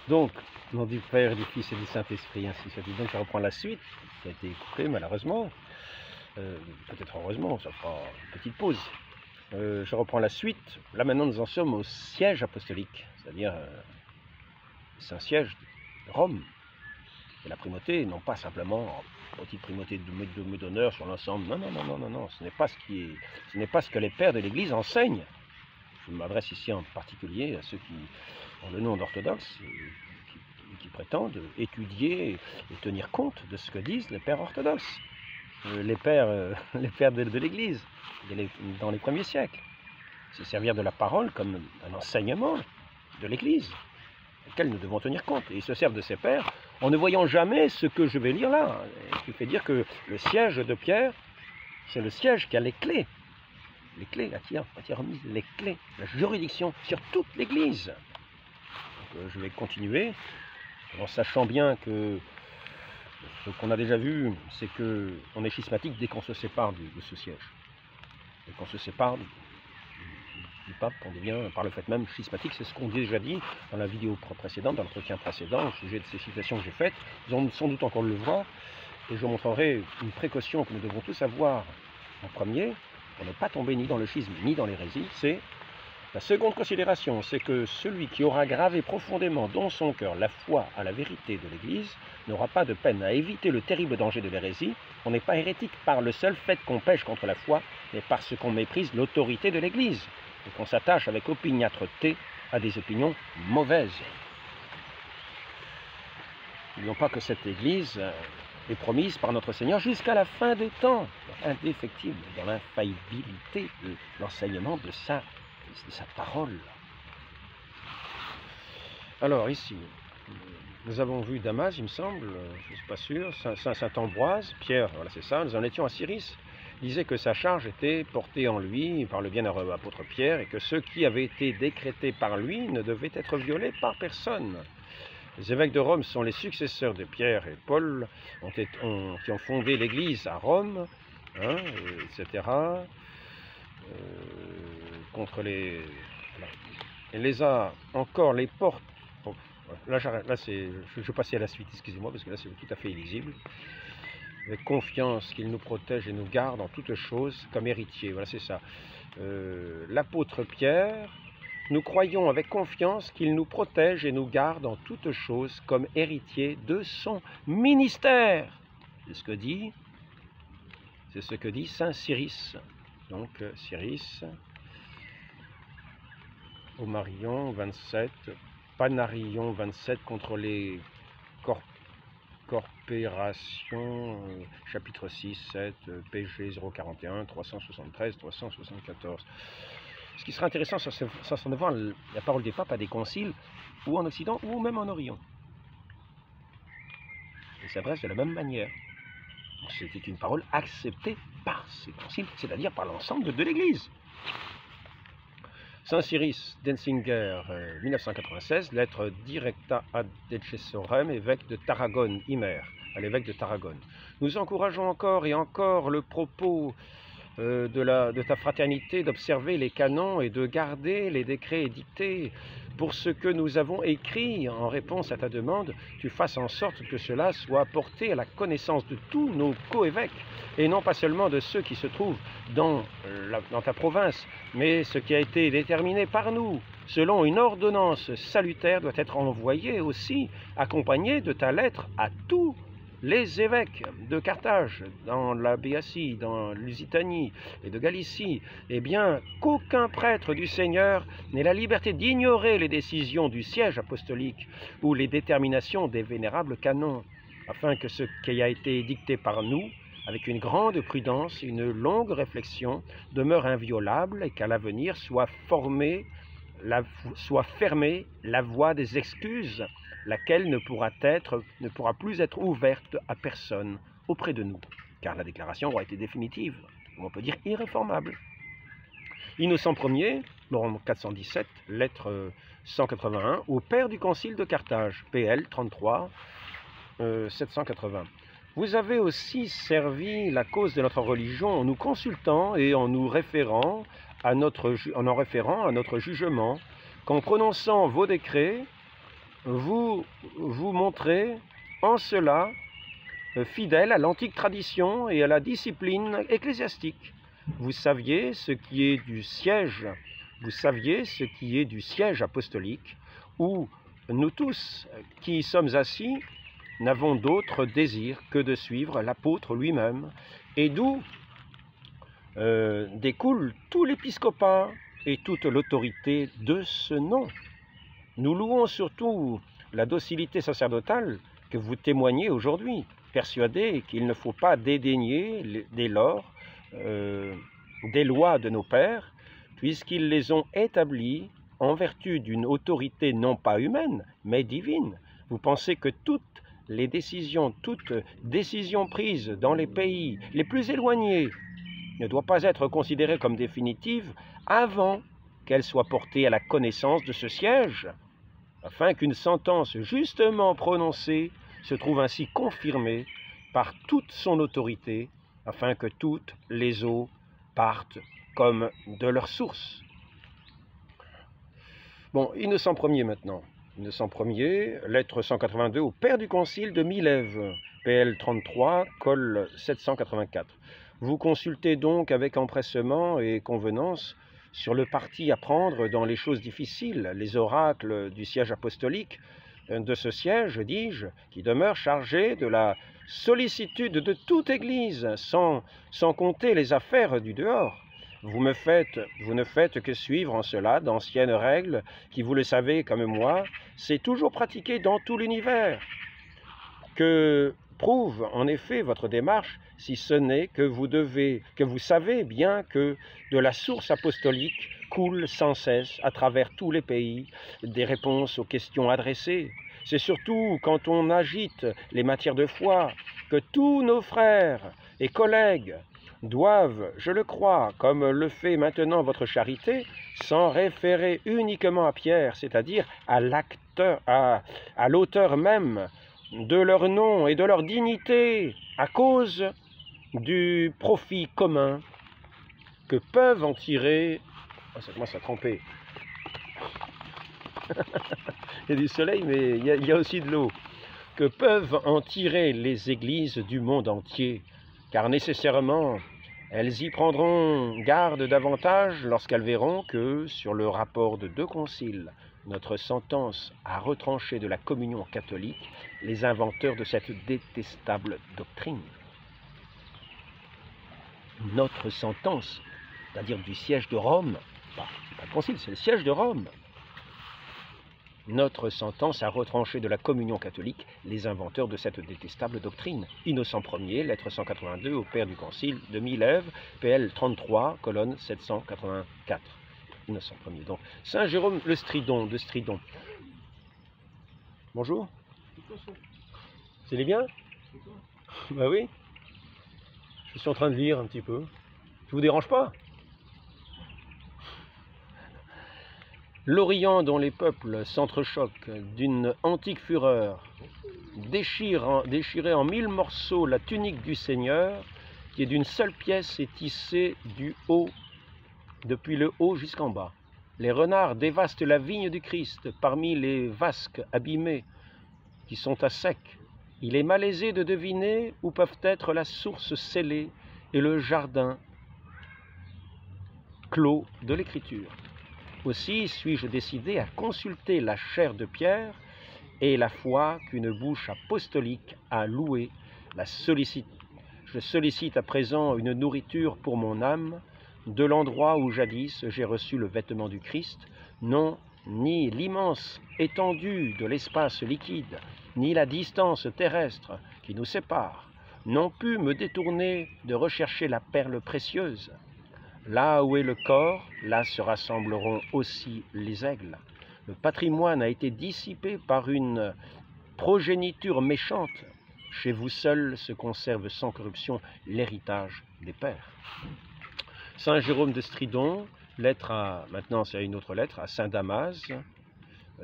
Donc, au nom du Père, du Fils et du Saint-Esprit, ainsi soit-il. Donc, je reprends la suite, qui a été coupée malheureusement. Peut-être heureusement, ça fera une petite pause. Je reprends la suite. Là maintenant, nous en sommes au siège apostolique, c'est-à-dire c'est un siège de Rome. Et la primauté, non pas simplement petite primauté de d'honneur sur l'ensemble. Non, non, non, non, non, non. Ce n'est pas ce que les pères de l'Église enseignent. Je m'adresse ici en particulier à ceux qui ont le nom d'orthodoxes, qui prétendent étudier et tenir compte de ce que disent les pères orthodoxes, les pères de l'Église, dans les premiers siècles. Se servir de la parole comme un enseignement de l'Église, auquel nous devons tenir compte. Et ils se servent de ces pères en ne voyant jamais ce que je vais lire là. Ce qui fait dire que le siège de Pierre, c'est le siège qui a les clés. Les clés, a-t-il remis les clés, la juridiction sur toute l'Église. Donc, je vais continuer, en sachant bien que ce qu'on a déjà vu, c'est qu'on est schismatique dès qu'on se sépare de ce siège. Dès qu'on se sépare du pape, on devient par le fait même schismatique. C'est ce qu'on a déjà dit dans la vidéo précédente, dans l'entretien précédent, au sujet de ces citations que j'ai faites. Vous allez sans doute encore le voir, et je vous montrerai une précaution que nous devons tous avoir en premier, pour ne pas tomber ni dans le schisme ni dans l'hérésie. C'est la seconde considération, c'est que celui qui aura gravé profondément dans son cœur la foi à la vérité de l'Église n'aura pas de peine à éviter le terrible danger de l'hérésie. On n'est pas hérétique par le seul fait qu'on pêche contre la foi, mais parce qu'on méprise l'autorité de l'Église et qu'on s'attache avec opiniâtreté à des opinions mauvaises. N'oublions pas que cette Église est promise par notre Seigneur jusqu'à la fin des temps, indéfectible, dans l'infaillibilité de l'enseignement de sa parole. Alors ici, nous avons vu Damas, il me semble, je ne suis pas sûr, Saint-Ambroise, Pierre, voilà c'est ça, nous en étions à Cyrus, disait que sa charge était portée en lui par le bienheureux apôtre Pierre et que ceux qui avaient été décrétés par lui ne devaient être violés par personne. Les évêques de Rome sont les successeurs de Pierre et Paul, qui ont fondé l'Église à Rome, etc. Contre les... Voilà. Et les a encore les portes... Bon, là, je passais à la suite, excusez-moi, parce que là c'est tout à fait illisible. Avec confiance qu'il nous protège et nous garde en toutes choses comme héritiers. Voilà, c'est ça. L'apôtre Pierre... Nous croyons avec confiance qu'il nous protège et nous garde en toutes choses comme héritiers de son ministère. C'est ce que dit Saint Cyrus. Donc Cyrus, Omarion 27, Panarion 27 contre les corporations, chapitre 6, 7, PG 041, 373, 374. Ce qui sera intéressant, c'est de voir la parole des papes à des conciles, ou en Occident, ou même en Orient. Ils s'adressent de la même manière. C'était une parole acceptée par ces conciles, c'est-à-dire par l'ensemble de l'Église. Saint Cyrus d'Ensinger, 1996, lettre directa ad Decessorem, évêque de Tarragone, Imer, à l'évêque de Tarragone. Nous encourageons encore et encore le propos de ta fraternité d'observer les canons et de garder les décrets édictés. Pour ce que nous avons écrit en réponse à ta demande, tu fasses en sorte que cela soit porté à la connaissance de tous nos co-évêques, et non pas seulement de ceux qui se trouvent dans ta province, mais ce qui a été déterminé par nous, selon une ordonnance salutaire, doit être envoyé aussi, accompagné de ta lettre à tous les évêques de Carthage, dans la Béatie, dans Lusitanie et de Galicie, eh bien, qu'aucun prêtre du Seigneur n'ait la liberté d'ignorer les décisions du siège apostolique ou les déterminations des vénérables canons, afin que ce qui a été dicté par nous, avec une grande prudence et une longue réflexion, demeure inviolable et qu'à l'avenir soit fermée la voie des excuses, laquelle ne pourra plus être ouverte à personne auprès de nous, car la déclaration aura été définitive, ou on peut dire irréformable. Innocent Ier, Rome 417, lettre 181, au père du concile de Carthage, PL 33, 780. Vous avez aussi servi la cause de notre religion en nous consultant et en nous référant à notre jugement, qu'en prononçant vos décrets, vous vous montrez en cela fidèle à l'antique tradition et à la discipline ecclésiastique. Vous saviez ce qui est du siège, vous saviez ce qui est du siège apostolique, où nous tous qui sommes assis n'avons d'autre désir que de suivre l'apôtre lui-même, et d'où découle tout l'épiscopat et toute l'autorité de ce nom. Nous louons surtout la docilité sacerdotale que vous témoignez aujourd'hui, persuadés qu'il ne faut pas dédaigner dès lors des lois de nos pères, puisqu'ils les ont établies en vertu d'une autorité non pas humaine, mais divine. Vous pensez que toutes décisions prises dans les pays les plus éloignés ne doivent pas être considérées comme définitives avant qu'elles soient portées à la connaissance de ce siège, afin qu'une sentence justement prononcée se trouve ainsi confirmée par toute son autorité, afin que toutes les eaux partent comme de leur source. Bon, Innocent Ier maintenant. Innocent Ier, lettre 182 au Père du Concile de Milève, PL 33, col 784. Vous consultez donc avec empressement et convenance sur le parti à prendre dans les choses difficiles, les oracles du siège apostolique, de ce siège, dis-je, qui demeure chargé de la sollicitude de toute Église, sans compter les affaires du dehors. Vous ne faites que suivre en cela d'anciennes règles qui, vous le savez comme moi, c'est toujours pratiqué dans tout l'univers. Que prouve en effet votre démarche, si ce n'est que vous savez bien que de la source apostolique coulent sans cesse à travers tous les pays des réponses aux questions adressées. C'est surtout quand on agite les matières de foi que tous nos frères et collègues doivent, je le crois, comme le fait maintenant votre charité, s'en référer uniquement à Pierre, c'est-à-dire à l'auteur même de leur nom et de leur dignité, à cause du profit commun que peuvent en tirer... Oh, ça commence à tromper. Il y a du soleil, mais il y a aussi de l'eau. Que peuvent en tirer les églises du monde entier, car nécessairement, elles y prendront garde davantage lorsqu'elles verront que, sur le rapport de 2 conciles, notre sentence a retranché de la communion catholique les inventeurs de cette détestable doctrine. Notre sentence, c'est-à-dire du siège de Rome, c'est pas le concile, c'est le siège de Rome. Notre sentence a retranché de la communion catholique les inventeurs de cette détestable doctrine. Innocent Ier, lettre 182 au Père du Concile de Milève, PL 33, colonne 784. Innocent Ier. Donc, Saint Jérôme le Stridon, de Stridon. Bonjour. C'est les bien? Bah oui. Je suis en train de lire un petit peu. Je vous dérange pas? L'Orient dont les peuples s'entrechoquent d'une antique fureur, déchirer en 1000 morceaux la tunique du Seigneur, qui est d'une seule pièce et tissée depuis le haut jusqu'en bas. Les renards dévastent la vigne du Christ parmi les vasques abîmées qui sont à sec. Il est malaisé de deviner où peuvent être la source scellée et le jardin clos de l'Écriture. Aussi suis-je décidé à consulter la chair de Pierre et la foi qu'une bouche apostolique a louée. Je sollicite à présent une nourriture pour mon âme, de l'endroit où jadis j'ai reçu le vêtement du Christ, non ni l'immense étendue de l'espace liquide, ni la distance terrestre qui nous sépare, n'ont pu me détourner de rechercher la perle précieuse. Là où est le corps, là se rassembleront aussi les aigles. Le patrimoine a été dissipé par une progéniture méchante. Chez vous seul se conserve sans corruption l'héritage des pères. Saint Jérôme de Stridon, maintenant c'est une autre lettre, à Saint Damas,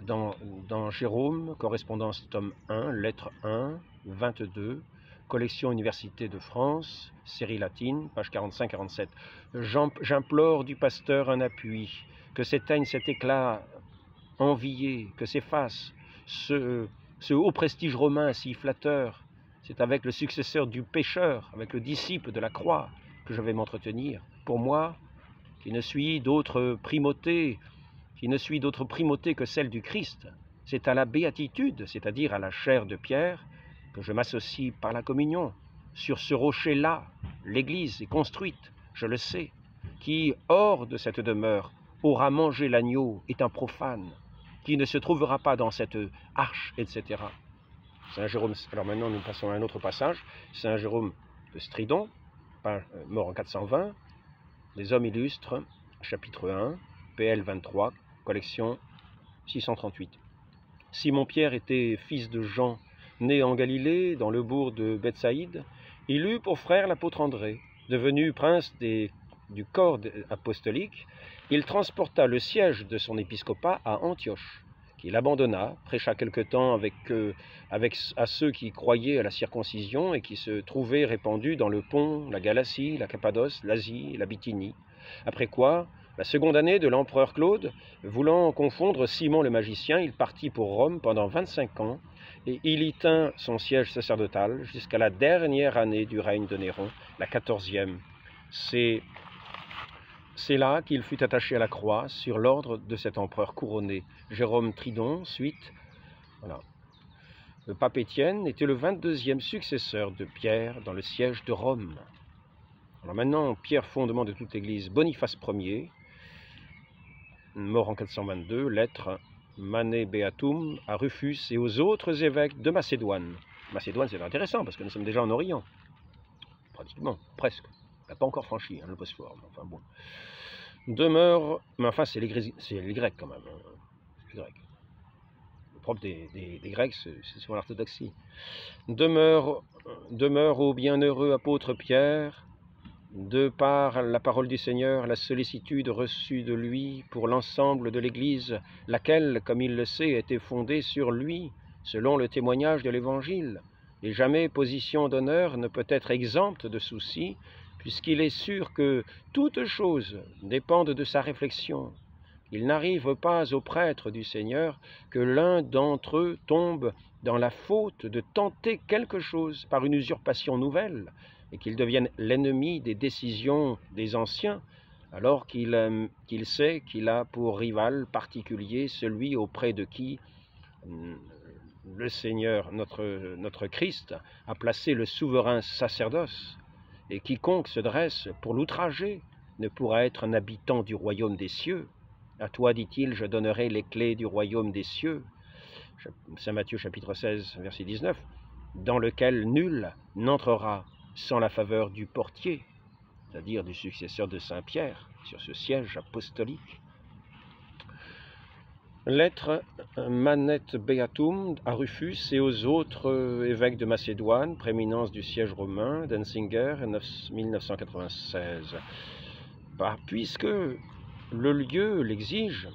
dans Jérôme, correspondance tome 1, lettre 1, 22, collection Université de France, série latine, page 45-47. J'implore du pasteur un appui, que s'éteigne cet éclat envié, que s'efface ce haut prestige romain si flatteur. C'est avec le successeur du pécheur, avec le disciple de la croix, que je vais m'entretenir. Pour moi, qui ne suis d'autre primauté que celle du Christ, c'est à la béatitude, c'est-à-dire à la chair de Pierre, que je m'associe par la communion. Sur ce rocher-là, l'Église est construite, je le sais. Qui, hors de cette demeure, aura mangé l'agneau est un profane, qui ne se trouvera pas dans cette arche, etc. Saint Jérôme, alors maintenant nous passons à un autre passage, Saint Jérôme de Stridon, mort en 420, Les Hommes illustres, chapitre 1, PL 23, collection 638. Simon-Pierre était fils de Jean, né en Galilée, dans le bourg de Bethsaïde. Il eut pour frère l'apôtre André. Devenu prince du corps apostolique, il transporta le siège de son épiscopat à Antioche, qu'il abandonna, prêcha quelque temps à ceux qui croyaient à la circoncision et qui se trouvaient répandus dans le Pont, la Galatie, la Cappadoce, l'Asie et la Bithynie. Après quoi, la seconde année de l'empereur Claude, voulant confondre Simon le magicien, il partit pour Rome pendant 25 ans, et il y tint son siège sacerdotal jusqu'à la dernière année du règne de Néron, la 14e. C'est là qu'il fut attaché à la croix sur l'ordre de cet empereur couronné. Jérôme Tridon, suite. Voilà. Le pape Étienne était le 22e successeur de Pierre dans le siège de Rome. Alors maintenant, Pierre, fondement de toute l'Église, Boniface Ier, mort en 422, lettre Mané Beatum à Rufus et aux autres évêques de Macédoine. Macédoine, c'est intéressant parce que nous sommes déjà en Orient. Pratiquement, presque. On n'a pas encore franchi le Bosphore. Enfin bon. Demeure, mais enfin c'est les Grecs quand même. Les Grecs. Le propre des Grecs, c'est souvent l'orthodoxie. Demeure au bienheureux apôtre Pierre, de par la parole du Seigneur, la sollicitude reçue de lui pour l'ensemble de l'Église, laquelle, comme il le sait, a été fondée sur lui, selon le témoignage de l'Évangile. Et jamais position d'honneur ne peut être exempte de soucis, puisqu'il est sûr que toutes choses dépendent de sa réflexion. Il n'arrive pas aux prêtres du Seigneur que l'un d'entre eux tombe dans la faute de tenter quelque chose par une usurpation nouvelle, et qu'il devienne l'ennemi des décisions des anciens, alors qu'il sait qu'il a pour rival particulier celui auprès de qui le Seigneur, notre Christ, a placé le souverain sacerdoce, et quiconque se dresse pour l'outrager ne pourra être un habitant du royaume des cieux. À toi, dit-il, je donnerai les clés du royaume des cieux. Saint Matthieu chapitre 16, verset 19, dans lequel nul n'entrera sans la faveur du portier, c'est-à-dire du successeur de Saint Pierre, sur ce siège apostolique. Lettre Manet Beatum à Rufus et aux autres évêques de Macédoine, prééminence du siège romain, Denzinger, 1996. Puisque le lieu l'exige,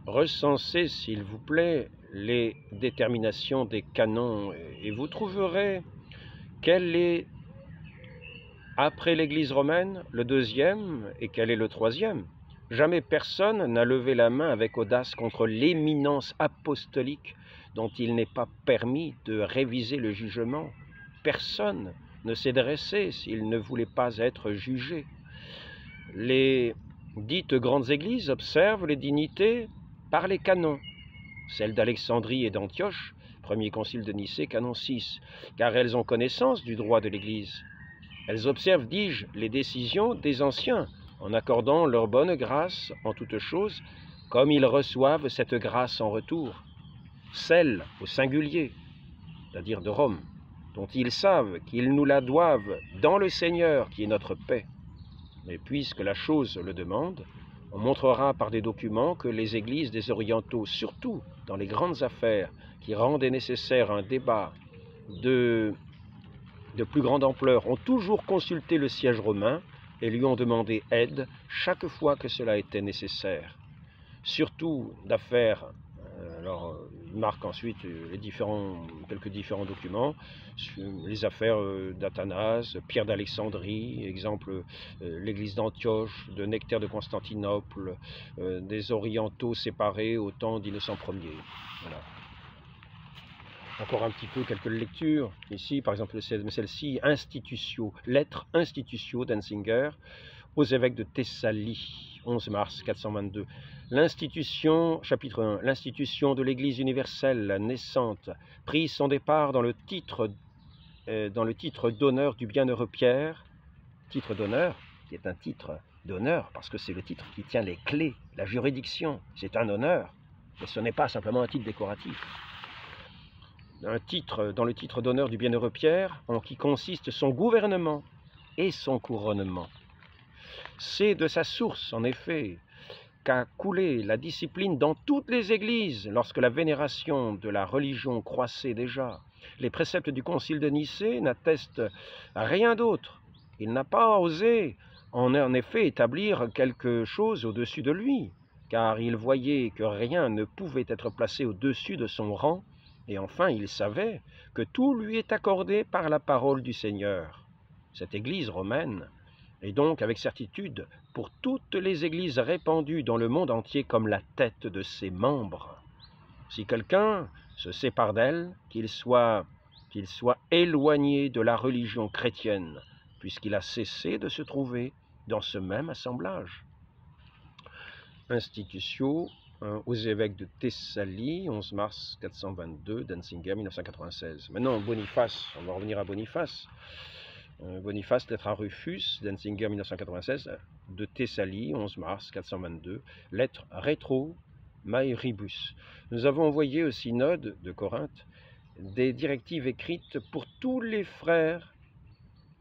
recensez, s'il vous plaît, les déterminations des canons et vous trouverez quel est, après l'Église romaine, le deuxième et quel est le troisième. Jamais personne n'a levé la main avec audace contre l'éminence apostolique dont il n'est pas permis de réviser le jugement. Personne ne s'est dressé s'il ne voulait pas être jugé. Les dites grandes églises observent les dignités par les canons. Celles d'Alexandrie et d'Antioche, premier concile de Nicée, canon 6, car elles ont connaissance du droit de l'Église. Elles observent, dis-je, les décisions des anciens, en accordant leur bonne grâce en toutes choses, comme ils reçoivent cette grâce en retour. Celle au singulier, c'est-à-dire de Rome, dont ils savent qu'ils nous la doivent dans le Seigneur qui est notre paix. Mais puisque la chose le demande, on montrera par des documents que les églises des orientaux, surtout dans les grandes affaires qui rendaient nécessaire un débat de plus grande ampleur, ont toujours consulté le siège romain et lui ont demandé aide chaque fois que cela était nécessaire. Surtout d'affaires, alors il marque ensuite quelques différents documents, les affaires d'Athanase, Pierre d'Alexandrie, exemple l'église d'Antioche, de Nectaire de Constantinople, des orientaux séparés au temps d'Innocent Ier. Voilà. Encore un petit peu quelques lectures. Ici, par exemple, celle-ci, Institutio, lettre Institutio d'Ensinger aux évêques de Thessalie, 11 mars 422. L'institution, chapitre 1, l'institution de l'Église universelle naissante prit son départ dans le titre d'honneur du bienheureux Pierre, titre d'honneur, qui est un titre d'honneur, parce que c'est le titre qui tient les clés, la juridiction, c'est un honneur, mais ce n'est pas simplement un titre décoratif. Dans le titre d'honneur du bienheureux Pierre, en qui consiste son gouvernement et son couronnement. C'est de sa source, en effet, qu'a coulé la discipline dans toutes les églises, lorsque la vénération de la religion croissait déjà. Les préceptes du concile de Nicée n'attestent rien d'autre. Il n'a pas osé, en effet, établir quelque chose au-dessus de lui, car il voyait que rien ne pouvait être placé au-dessus de son rang, et enfin il savait que tout lui est accordé par la parole du Seigneur. Cette Église romaine est donc avec certitude pour toutes les églises répandues dans le monde entier comme la tête de ses membres. Si quelqu'un se sépare d'elle, qu'il soit éloigné de la religion chrétienne, puisqu'il a cessé de se trouver dans ce même assemblage. Institutio aux évêques de Thessalie, 11 mars 422, d'Ensinger, 1996. Maintenant, Boniface, on va revenir à Boniface. Boniface, lettre à Rufus, d'Ensinger, 1996, de Thessalie, 11 mars 422, lettre rétro Maeribus. Nous avons envoyé au synode de Corinthe des directives écrites pour tous les frères,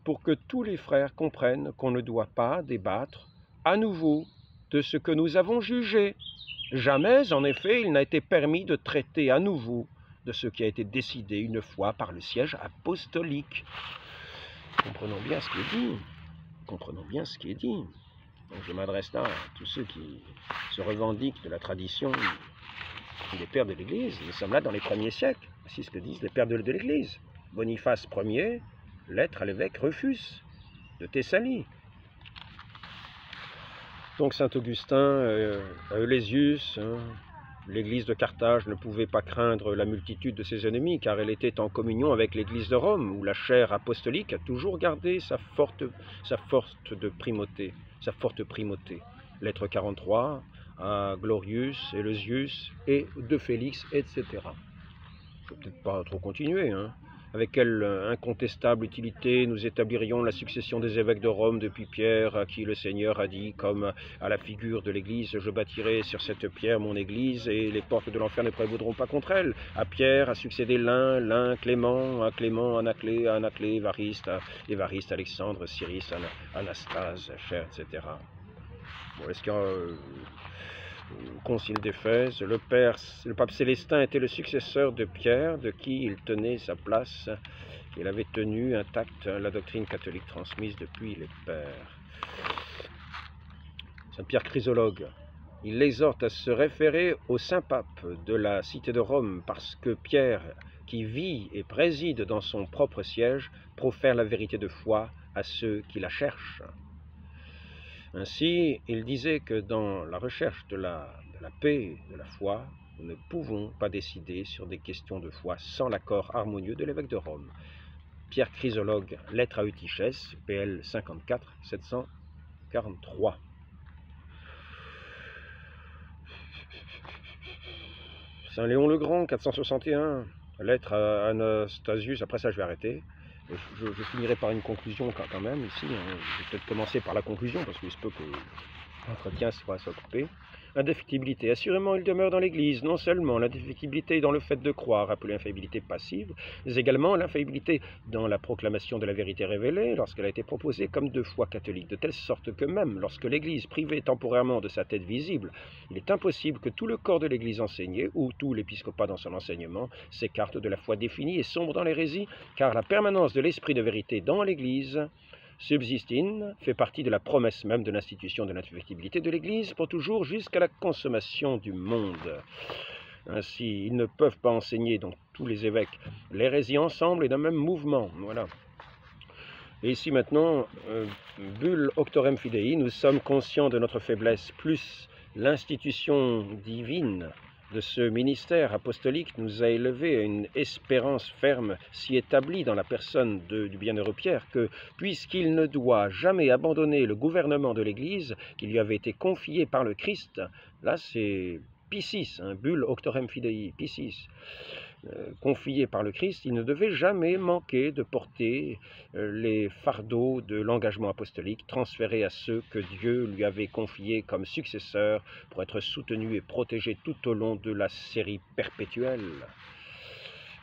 pour que tous les frères comprennent qu'on ne doit pas débattre à nouveau de ce que nous avons jugé. Jamais, en effet, il n'a été permis de traiter à nouveau de ce qui a été décidé une fois par le siège apostolique. Comprenons bien ce qui est dit. Comprenons bien ce qui est dit. Donc je m'adresse là à tous ceux qui se revendiquent de la tradition des pères de l'Église. Nous sommes là dans les premiers siècles. Voici ce que disent les pères de l'Église. Boniface Ier, lettre à l'évêque Rufus de Thessalie. Donc saint Augustin, Eulésius, l'église de Carthage ne pouvait pas craindre la multitude de ses ennemis, car elle était en communion avec l'église de Rome, où la chaire apostolique a toujours gardé sa forte primauté. Lettre 43 à Glorius, Eleusius et de Félix, etc. Je ne vais peut-être pas trop continuer, Avec quelle incontestable utilité nous établirions la succession des évêques de Rome depuis Pierre, à qui le Seigneur a dit, comme à la figure de l'Église, je bâtirai sur cette pierre mon Église, et les portes de l'enfer ne prévaudront pas contre elle. À Pierre a succédé l'un, Clément, à Clément, Anaclée, Évariste, Alexandre, Cyrus, Anastase, Cher, etc. Bon, est-ce qu'il y a au concile d'Éphèse, le pape Célestin était le successeur de Pierre, de qui il tenait sa place. Il avait tenu intacte la doctrine catholique transmise depuis les pères. Saint Pierre Chrysologue, il l'exhorte à se référer au Saint-Pape de la cité de Rome, parce que Pierre, qui vit et préside dans son propre siège, profère la vérité de foi à ceux qui la cherchent. Ainsi, il disait que dans la recherche de la paix, de la foi, nous ne pouvons pas décider sur des questions de foi sans l'accord harmonieux de l'évêque de Rome. Pierre Chrysologue, lettre à Eutychès, PL 54 743. Saint Léon le Grand, 461, lettre à Anastasius, après ça je vais arrêter. Je finirai par une conclusion quand même ici. Je vais peut-être commencer par la conclusion parce qu'il se peut que l'entretien soit coupé. L'indéfectibilité. Assurément, il demeure dans l'Église non seulement l'indéfectibilité dans le fait de croire, appelée infaillibilité passive, mais également l'infaillibilité dans la proclamation de la vérité révélée lorsqu'elle a été proposée comme de foi catholique, de telle sorte que même lorsque l'Église privée temporairement de sa tête visible, il est impossible que tout le corps de l'Église enseigné, ou tout l'épiscopat dans son enseignement, s'écarte de la foi définie et sombre dans l'hérésie, car la permanence de l'esprit de vérité dans l'Église subsiste fait partie de la promesse même de l'institution de l'indéfectibilité de l'Église pour toujours jusqu'à la consommation du monde. Ainsi, ils ne peuvent pas enseigner, donc tous les évêques, l'hérésie ensemble et d'un même mouvement. Voilà. Et ici maintenant, bulle octorem fidei, nous sommes conscients de notre faiblesse, plus l'institution divine de ce ministère apostolique nous a élevés à une espérance ferme si établie dans la personne du bienheureux Pierre que, puisqu'il ne doit jamais abandonner le gouvernement de l'Église qui lui avait été confié par le Christ, là c'est Piscis, bulle octorem fidei, Piscis, confié par le Christ, il ne devait jamais manquer de porter les fardeaux de l'engagement apostolique transférés à ceux que Dieu lui avait confiés comme successeurs pour être soutenus et protégés tout au long de la série perpétuelle.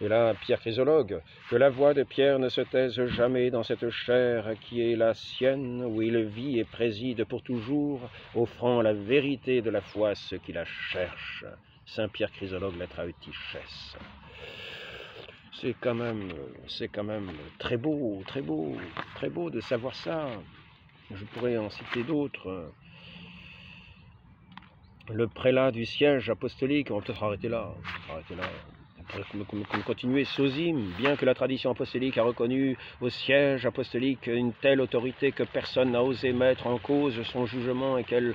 Et là, Pierre Chrysologue, que la voix de Pierre ne se taise jamais dans cette chair qui est la sienne, où il vit et préside pour toujours, offrant la vérité de la foi à ceux qui la cherchent. Saint Pierre Chrysologue, lettre à Eutychès. C'est quand même très beau, très beau, très beau de savoir ça. Je pourrais en citer d'autres. Le prélat du siège apostolique, on va peut-être arrêter là. On pourrait continuer. Sosime, bien que la tradition apostolique a reconnu au siège apostolique une telle autorité que personne n'a osé mettre en cause son jugement et qu'elle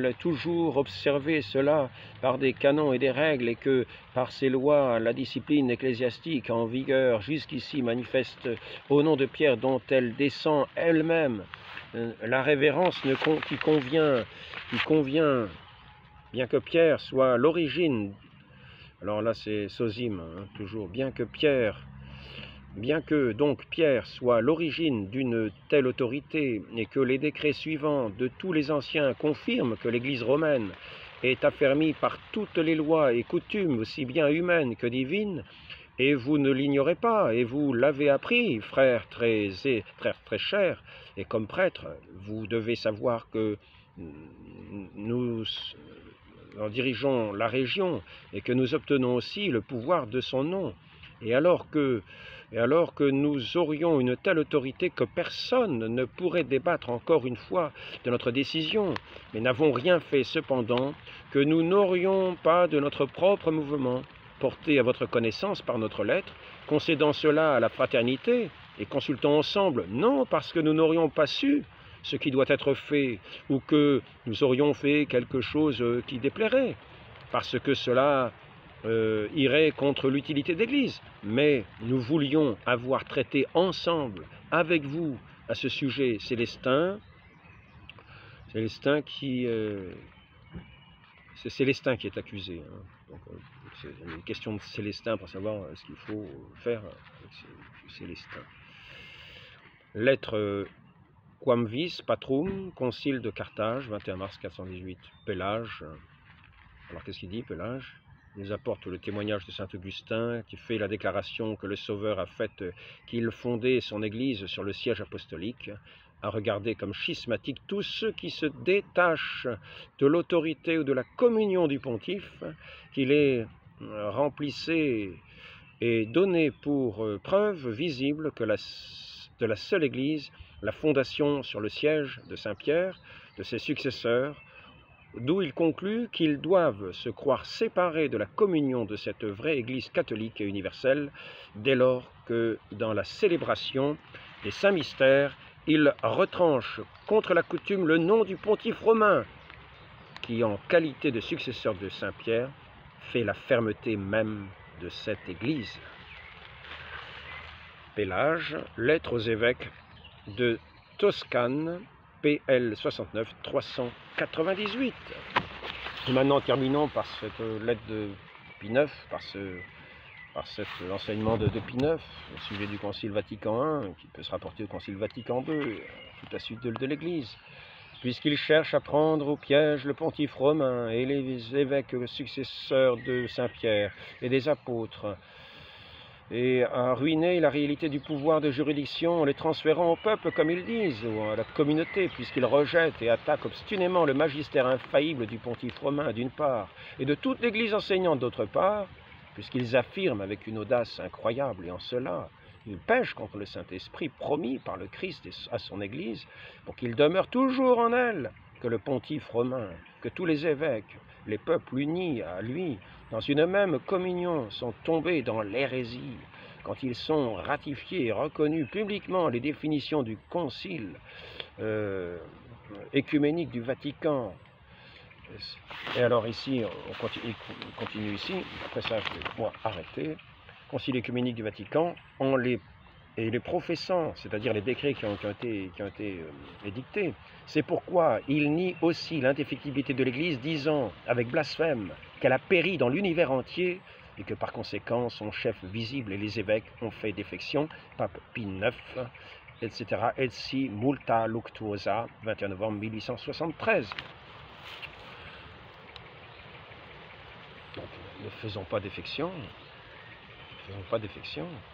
a toujours observé cela par des canons et des règles et que par ses lois la discipline ecclésiastique en vigueur jusqu'ici manifeste au nom de Pierre dont elle descend elle-même la révérence qui convient, bien que Pierre soit l'origine. Alors là c'est Sosime, toujours, bien que donc Pierre soit l'origine d'une telle autorité et que les décrets suivants de tous les anciens confirment que l'Église romaine est affermie par toutes les lois et coutumes aussi bien humaines que divines, et vous ne l'ignorez pas, et vous l'avez appris, frères très chers, et comme prêtre, vous devez savoir que nous dirigeons la région et que nous obtenons aussi le pouvoir de son nom. Et alors que nous aurions une telle autorité que personne ne pourrait débattre encore une fois de notre décision, mais n'avons rien fait cependant, que nous n'aurions pas de notre propre mouvement porté à votre connaissance par notre lettre, concédant cela à la fraternité et consultant ensemble, non parce que nous n'aurions pas su ce qui doit être fait, ou que nous aurions fait quelque chose qui déplairait, parce que cela irait contre l'utilité d'Église. Mais nous voulions avoir traité ensemble, avec vous, à ce sujet Célestin. C'est Célestin qui est accusé. Donc, c'est une question de Célestin pour savoir ce qu'il faut faire avec Célestin. Lettre Quam vis patrum, concile de Carthage, 21 mars 418. Pélage. Alors qu'est-ce qu'il dit, Pélage? Il nous apporte le témoignage de saint Augustin qui fait la déclaration que le Sauveur a faite qu'il fondait son Église sur le siège apostolique, à regarder comme schismatique tous ceux qui se détachent de l'autorité ou de la communion du pontife, qu'il est remplissé et donné pour preuve visible que de la seule Église, la fondation sur le siège de Saint-Pierre, de ses successeurs, d'où il conclut qu'ils doivent se croire séparés de la communion de cette vraie Église catholique et universelle, dès lors que dans la célébration des saints mystères, ils retranchent contre la coutume le nom du pontife romain, qui en qualité de successeur de Saint-Pierre, fait la fermeté même de cette Église. Pélage, lettre aux évêques de Toscane, PL 69 398. Et maintenant, terminons par cette lettre de Pie IX, par cet enseignement de Pie IX, au sujet du Concile Vatican I, qui peut se rapporter au Concile Vatican II, toute la suite de l'Église. Puisqu'il cherche à prendre au piège le pontife romain et les évêques successeurs de Saint-Pierre et des apôtres, et à ruiner la réalité du pouvoir de juridiction en les transférant au peuple, comme ils disent, ou à la communauté, puisqu'ils rejettent et attaquent obstinément le magistère infaillible du pontife romain d'une part, et de toute l'Église enseignante d'autre part, puisqu'ils affirment avec une audace incroyable, et en cela, ils pêchent contre le Saint-Esprit promis par le Christ à son Église, pour qu'il demeure toujours en elle, que le pontife romain, que tous les évêques, les peuples unis à lui, dans une même communion, sont tombés dans l'hérésie, quand ils sont ratifiés et reconnus publiquement les définitions du concile écuménique du Vatican, Et alors ici, on continue ici, après ça je vais moi arrêter. Concile œcuménique du Vatican, et les professants, c'est-à-dire les décrets qui ont été édictés, c'est pourquoi il nie aussi l'indéfectibilité de l'Église, disant avec blasphème qu'elle a péri dans l'univers entier et que par conséquent son chef visible et les évêques ont fait défection, pape Pie IX, etc. Etsi multa luctuosa, 21 novembre 1873. Donc, ne faisons pas défection. Ne faisons pas défection.